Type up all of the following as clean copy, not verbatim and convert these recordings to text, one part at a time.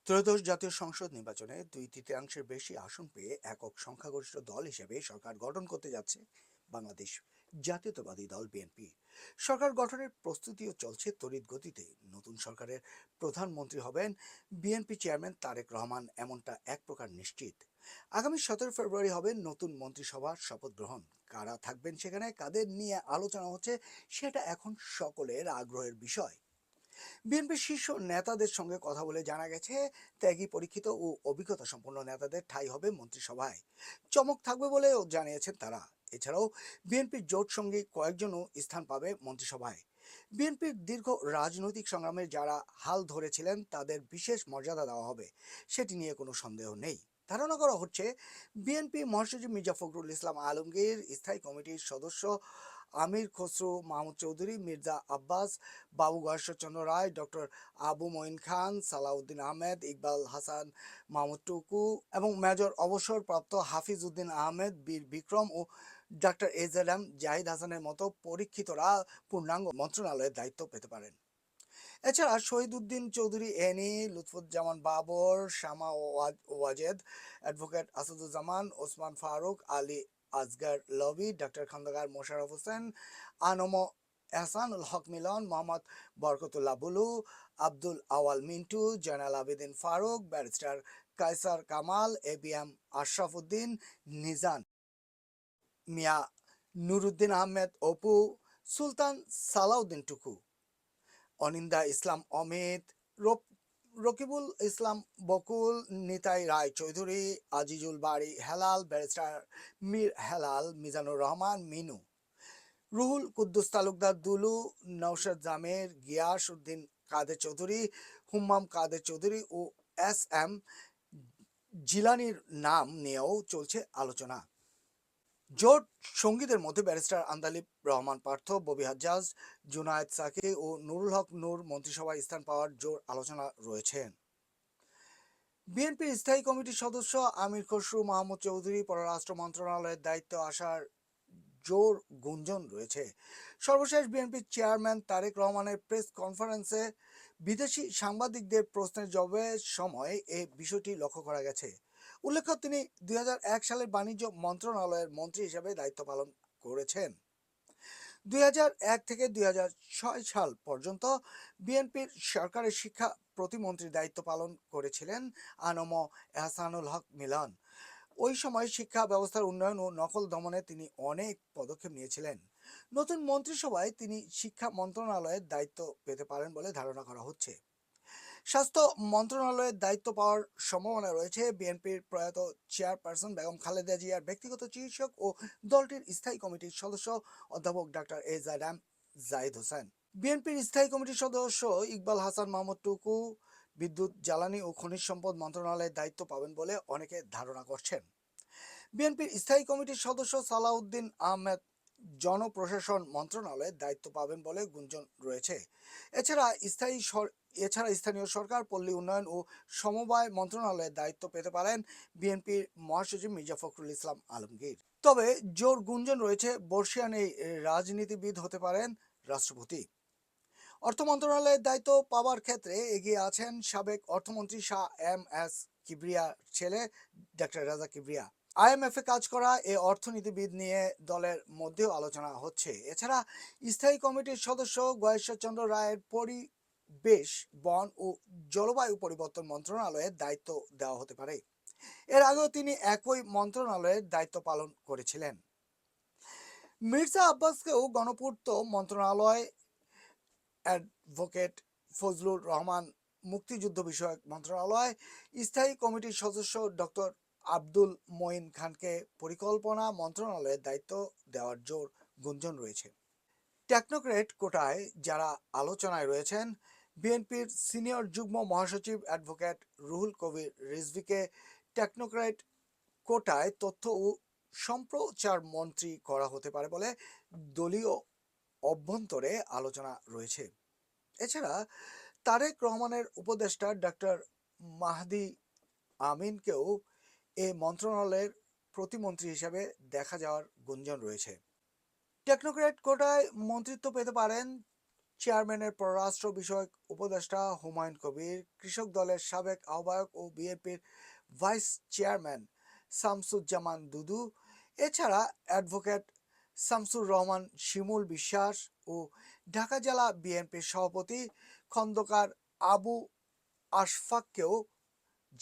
ত্রয়োদশ জাতীয় সংসদ নির্বাচনে দুই তৃতীয়াংশের বেশি আসন পেয়ে একক সংখ্যাগরিষ্ঠ দল হিসেবে সরকার গঠন করতে যাচ্ছে বাংলাদেশ জাতীয়তাবাদী দল বিএনপি। সরকার গঠনের প্রস্তুতিও চলছে তড়িৎ গতিতে। নতুন সরকারের প্রধানমন্ত্রী হবেন বিএনপি চেয়ারম্যান তারেক রহমান, এমনটা এক প্রকার নিশ্চিত। আগামী 17 ফেব্রুয়ারি হবে নতুন মন্ত্রিসভার শপথ গ্রহণ। কারা থাকবেন সেখানে, কাদের নিয়ে আলোচনা হচ্ছে, সেটা এখন সকলের আগ্রহের বিষয়। বিএনপির শীর্ষ নেতাদের সঙ্গে কথা বলে জানা গেছে, ত্যাগী, পরীক্ষিত ও অভিজ্ঞতা সম্পন্ন নেতাদের ঠাঁই হবে মন্ত্রিসভায়। চমক থাকবে বলেও জানিয়েছেন তারা। এছাড়াও বিএনপির জোট সঙ্গী কয়েকজনও স্থান পাবে মন্ত্রিসভায়। বিএনপির দীর্ঘ রাজনৈতিক সংগ্রামে যারা হাল ধরেছিলেন তাদের বিশেষ মর্যাদা দেওয়া হবে, সেটি নিয়ে কোনো সন্দেহ নেই। ধারণা করা হচ্ছে বিএনপি মহাসচিব মির্জা ফখরুল ইসলাম আলমগীর, স্থায়ী কমিটির সদস্য আমির খসরু মাহমুদ চৌধুরী, মির্জা আব্বাস, বাবু গয়েশ্বরচন্দ্র রায়, ডক্টর আবু মঈন খান, সালাউদ্দিন আহমেদ, ইকবাল হাসান মাহমুদ টুকু এবং মেজর অবসরপ্রাপ্ত হাফিজ উদ্দিন আহমেদ, বীর বিক্রম ও ডক্টর এজেড এম জাহিদ হাসানের মতো পরীক্ষিতরা পূর্ণাঙ্গ মন্ত্রণালয়ের দায়িত্ব পেতে পারেন। এছাড়া শহীদ উদ্দিন চৌধুরী এনি, লুৎফুজ্জামান বাবর, শামা ওয়াজেদ, অ্যাডভোকেট আসাদুজ্জামান, ওসমান ফারুক, আলী আসগার লবি, ডক্টর খন্দকার মোশাররফ হোসেন, আনম এহসানুল হক মিলন, মোহাম্মদ বরকতুল্লাহ বুলু, আব্দুল আওয়াল মিন্টু, জয়নাল আবেদিন ফারুক, ব্যারিস্টার কায়সার কামাল, এবিএম আশরাফ উদ্দিন, নিজান মিয়া, নুরুদ্দিন আহমেদ অপু, সুলতান সালাউদ্দিন টুকু, অনিন্দা ইসলাম অমিত, রকিবুল ইসলাম বকুল, নিতাই রায় চৌধুরী, আজিজুল বাড়ি হেলাল, ব্যারিস্টার মীর হেলাল, মিজানুর রহমান মিনু, রুহুল কুদ্দুস তালুকদার দুলু, নওশাদ জামের, গিয়াস উদ্দিন কাদের চৌধুরী, হুম্মাম কাদের চৌধুরী ও এস জিলানির নাম নিয়েও চলছে আলোচনা। জোট সঙ্গীদের মধ্যে ব্যারিস্টার আন্দালিব রহমান পার্থ, ববি হাজ্জাজ, জুনায়েদ সাকি ও নুরুল হক নূর মন্ত্রিসভায় স্থান পাওয়ার জোর আলোচনা রয়েছেন। বিএনপির স্থায়ী কমিটির সদস্য আমির খসরু মাহমুদ চৌধুরী পররাষ্ট্র মন্ত্রণালয়ের দায়িত্ব আসার জোর গুঞ্জন রয়েছে। সর্বশেষ বিএনপির চেয়ারম্যান তারেক রহমানের প্রেস কনফারেন্সে বিদেশি সাংবাদিকদের প্রশ্নের জবাবের সময় এই বিষয়টি লক্ষ্য করা গেছে। উল্লেখ্য, তিনি 2001 সালের বাণিজ্য মন্ত্রণালয়ের মন্ত্রী হিসেবে দায়িত্ব পালন করেছেন। 2001 থেকে 2006 সাল পর্যন্ত বিএনপির সরকারের শিক্ষা প্রতিমন্ত্রীর দায়িত্ব পালন করেছিলেন আনম এহসানুল হক মিলন। ওই সময় শিক্ষা ব্যবস্থার উন্নয়ন ও নকল দমনে তিনি অনেক পদক্ষেপ নিয়েছিলেন। নতুন মন্ত্রিসভায় তিনি শিক্ষা মন্ত্রণালয়ের দায়িত্ব পেতে পারেন বলে ধারণা করা হচ্ছে। স্বাস্থ্য মন্ত্রণালয়ের দায়িত্ব পাওয়ার সম্ভাবনা রয়েছে বিএনপির প্রয়াত চেয়ারপারসন বেগম খালেদা জিয়ার ব্যক্তিগত চিকিৎসক ও দলটির স্থায়ী কমিটির সদস্য অধ্যাপক doctor A Z M Zahid Hossain. বিএনপির স্থায়ী কমিটির সদস্য ইকবাল হাসান মাহমুদ টুকু বিদ্যুৎ, জ্বালানি ও খনিজ সম্পদ মন্ত্রণালয়ের দায়িত্ব পাবেন বলে অনেকে ধারণা করছেন। বিএনপির স্থায়ী কমিটির সদস্য সালাউদ্দিন আহমেদ জনপ্রশাসন মন্ত্রণালয়ের দায়িত্ব পাবেন বলে গুঞ্জন রয়েছে। এছাড়া স্থানীয় সরকার, পল্লী উন্নয়ন ও সমবায় মন্ত্রণালয়ের দায়িত্ব পেতে পারেন বিএনপির মহাসচিব মির্জা ফখরুল ইসলাম আলমগীর। তবে জোর গুঞ্জন রয়েছে, বর্ষিয়ান এই রাজনীতিবিদ হতে পারেন রাষ্ট্রপতি। অর্থ মন্ত্রণালয়ের দায়িত্ব পাওয়ার ক্ষেত্রে এগিয়ে আছেন সাবেক অর্থমন্ত্রী শাহ এম এস কিবরিয়ার ছেলে ডক্টর রাজা কিবরিয়া। আইএমএফে কাজ করা এ অর্থনীতিবিদ নিয়ে দলের মধ্যেও আলোচনা হচ্ছে। এছাড়া স্থায়ী কমিটির সদস্য গয়েশ্বরচন্দ্র রায়ের পরিবেশ, বন ও জলবায়ু পরিবর্তন মন্ত্রণালয়ের দায়িত্ব দেওয়া হতে পারে। এর আগেও তিনি একই মন্ত্রণালয়ের দায়িত্ব পালন করেছিলেন। মির্জা আব্বাসকেও গণপূর্ত মন্ত্রণালয়, অ্যাডভোকেট ফজলুর রহমান মুক্তিযুদ্ধ বিষয়ক মন্ত্রণালয়, স্থায়ী কমিটির সদস্য ডক্টর আব্দুল মঈন খানকে পরিকল্পনা মন্ত্রণালয়ের দায়িত্ব দেওয়ার জোর গুঞ্জন রয়েছে। টেকনোক্রেট কোটায় যারা আলোচনায় রয়েছেন, বিএনপির সিনিয়র যুগ্ম মহাসচিব অ্যাডভোকেট রুহুল কবির রিজভীকে টেকনোক্রেট কোটায় তথ্য ও সম্প্রচার মন্ত্রী করা হতে পারে বলে দলীয় অভ্যন্তরে আলোচনা রয়েছে। এছাড়া তারেক রহমানের উপদেষ্টা ডক্টর মাহদি আমিনকেও এই মন্ত্রণালয়ের প্রতিমন্ত্রী হিসেবে দেখা যাওয়ার গুঞ্জন রয়েছে। টেকনোক্র্যাট কোটায় মন্ত্রিত্ব পেতে পারেন চেয়ারম্যানের পররাষ্ট্র বিষয়ক উপদেষ্টা হুমায়ুন কবির, কৃষক দলের সাবেক আহ্বায়ক ও বিএনপির ভাইস চেয়ারম্যান শামসুজ্জামান দুদু, এছাড়া অ্যাডভোকেট শামসুর রহমান শিমুল বিশ্বাস ও ঢাকা জেলা বিএনপির সভাপতি খন্দকার আবু আশফাককেও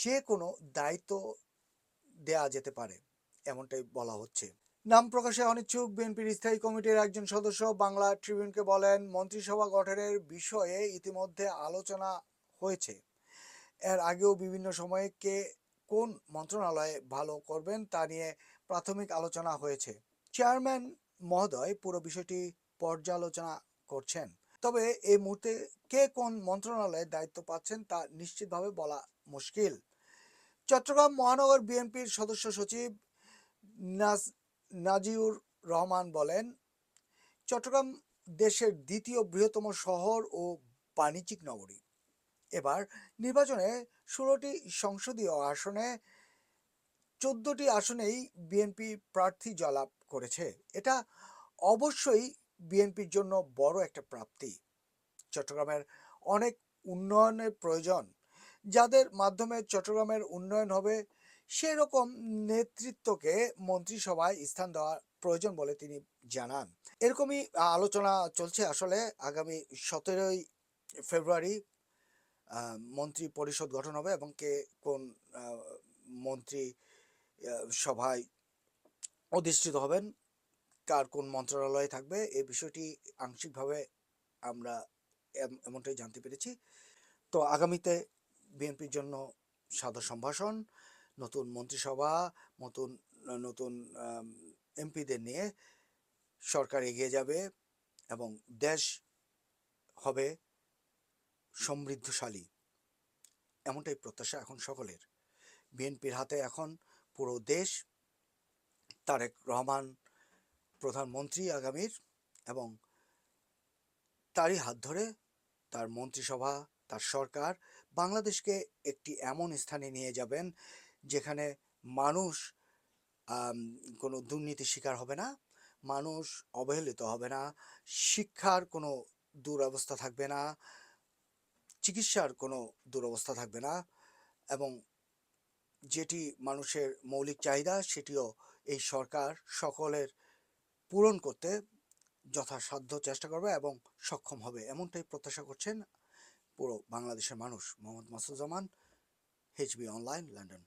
যে কোনো দায়িত্ব দেয়া যেতে পারে, এমনটাই বলা হচ্ছে। নাম প্রকাশে অনিচ্ছুক বিএনপির স্থায়ী কমিটির একজন সদস্য বাংলা ট্রিবিউনকে বলেন, মন্ত্রিসভা গঠনের বিষয়ে ইতিমধ্যে আলোচনা হয়েছে। এর আগেও বিভিন্ন সময়ে কে কোন মন্ত্রণালয়ে ভালো করবেন তা নিয়ে প্রাথমিক আলোচনা হয়েছে। চেয়ারম্যান মহোদয় পুরো বিষয়টি পর্যালোচনা করছেন, তবে এই মুহূর্তে কে কোন মন্ত্রণালয়ে দায়িত্ব পাচ্ছেন তা নিশ্চিতভাবে বলা মুশকিল। চট্টগ্রাম মহানগর বিএনপির সদস্য সচিব নাজিউর রহমান বলেন, চট্টগ্রাম দেশের দ্বিতীয় বৃহত্তম শহর ও বাণিজ্যিক নগরী। এবার নির্বাচনে 16টি সংসদীয় আসনে 14টি আসনেই বিএনপি প্রার্থী জয়লাভ করেছে। এটা অবশ্যই বিএনপির জন্য বড় একটা প্রাপ্তি। চট্টগ্রামের অনেক উন্নয়নের প্রয়োজন, যাদের মাধ্যমে চট্টগ্রামের উন্নয়ন হবে সেরকম নেতৃত্বকে মন্ত্রিসভায় স্থান দেওয়া প্রয়োজন বলে তিনি জানান। এরকমই আলোচনা চলছে। আসলে আগামী 17ই ফেব্রুয়ারি মন্ত্রী পরিষদ গঠন হবে এবং কে কোন মন্ত্রী সভায় অধিষ্ঠিত হবেন, কার কোন মন্ত্রণালয়ে থাকবে, এই বিষয়টি আংশিকভাবে আমরা এমনটাই জানতে পেরেছি। তো আগামীতে বিএনপির জন্য সাদর সম্ভাষণ, নতুন মন্ত্রিসভা, নতুন নতুন এমপিদের নিয়ে সরকার এগিয়ে যাবে এবং দেশ হবে সমৃদ্ধশালী, এমনটাই প্রত্যাশা এখন সকলের। বিএনপির হাতে এখন পুরো দেশ। তারেক রহমান প্রধানমন্ত্রী আগামীর, এবং তারই হাত ধরে তার মন্ত্রিসভা, তার সরকার বাংলাদেশকে একটি এমন স্থানে নিয়ে যাবেন যেখানে মানুষ কোনো দুর্নীতির শিকার হবে না, মানুষ অবহেলিত হবে না, শিক্ষার কোনো দুরবস্থা থাকবে না, চিকিৎসার কোনো দুরবস্থা থাকবে না, এবং যেটি মানুষের মৌলিক চাহিদা সেটিও এই সরকার সকলের পূরণ করতে যথাসাধ্য চেষ্টা করবে এবং সক্ষম হবে, এমনটাই প্রত্যাশা করছেন পুরো বাংলাদেশের মানুষ। মোহাম্মদ মাসুদ জামান, এইচবি অনলাইন, লন্ডন।